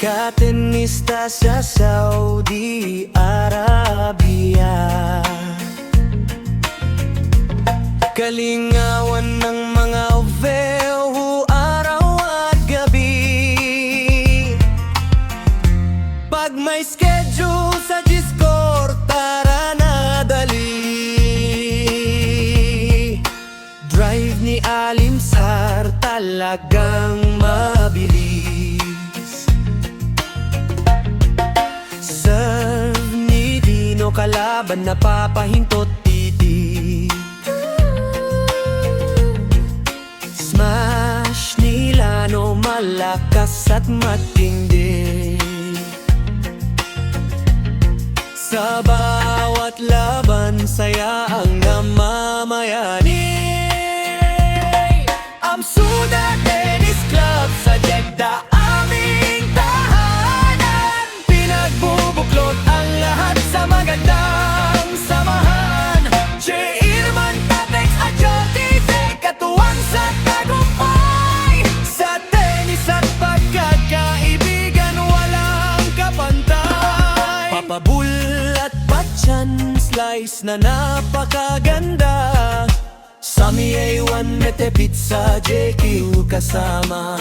Katenista sa Saudi Arabia, kalingawan ng mga oveho araw at gabi. Pag may schedule sa Discord, tara na dali. Drive ni Alimsar talagang mabilis. Serve ni Dino kalaban na papahintot titi. Smash ni Lano malakas at matindi. Sa bawat laban saya ang namamayani. Amsuda Tennis Club sa Jeddah, aming tahanan. Pinagbubuklod ang lahat sa magandang samahan. J. Irman, Tatex at Jotise, katuwang sa tagumpay. Sa tennis at pagkakaibigan, walang kapantay. Papabul at Batchan, slice na napakaganda. Sami A1, Mete Pizza, JQ kasama.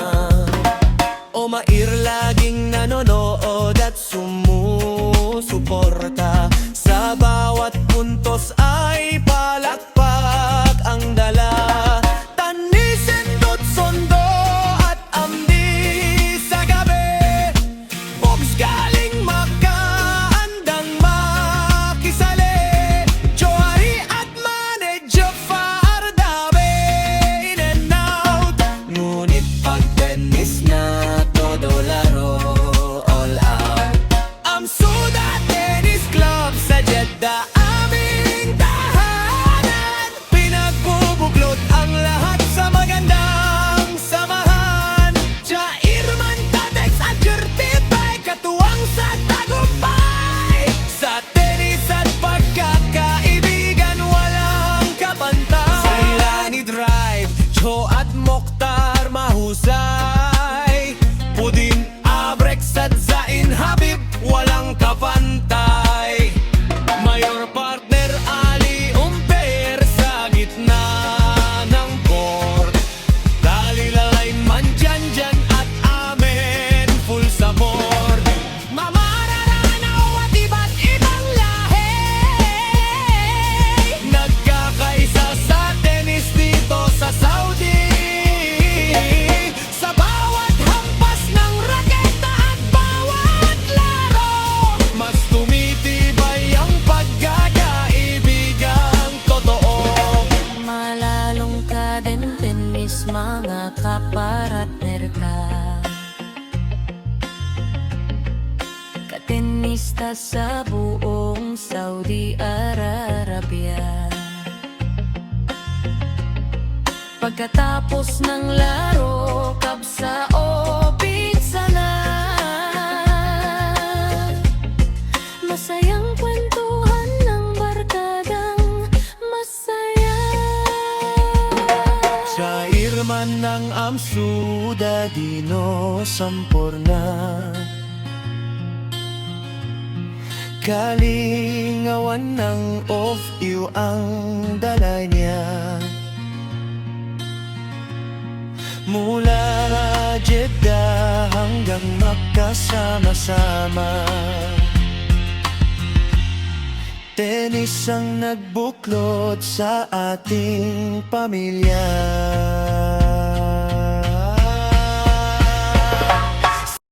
Omair laging nanonood at sumusuporta. Sa bawat puntos ay palakpak ang dala. Tanisen, Dotsondo at Amdi sa gabi. Bobs galing Maka, andang makisali. Johari at Mane, Jafar Dabe, in and out. Ngunit pag tennis na todo laro, all out. Amsuda Tennis Club sa Jeddah, aming tahanan. Pinagbubuklod ang lahat sa magandang samahan. Jair Man, Tatex at Jertipay, katuwang sa tagumpay. Sa tennis at pagkakaibigan, walang kapantay. Sa Ilani Drive, Jo at Mokhtar mahusay. Pudin, Abrex at Zain Habib, walang kapantay. Mayor partner Ali Umper sa gitna ng court. Dalilay man Janjan at amen, full support. Mamararanaw at iba't ibang lahi, nagkakaisa sa tennis dito sa Saudi. Sa bawat hampas ng raketa at bawat laro, mas tumitibay ang pagkakaibigang totoo. Malalong ka din tennis, mga kapartner ka. Katenista sa buong Saudi Arabia. Pagkatapos ng laro, kapsa o pizza na. Masayang kwentuhan ng barkadang masaya. Sa Irman ng Amsuda, Dino Sampurna. Kalingawan ng OFU ang dala niya. Mula Jeddah hanggang magkasama-sama. Tennis ang nagbuklod sa ating pamilya.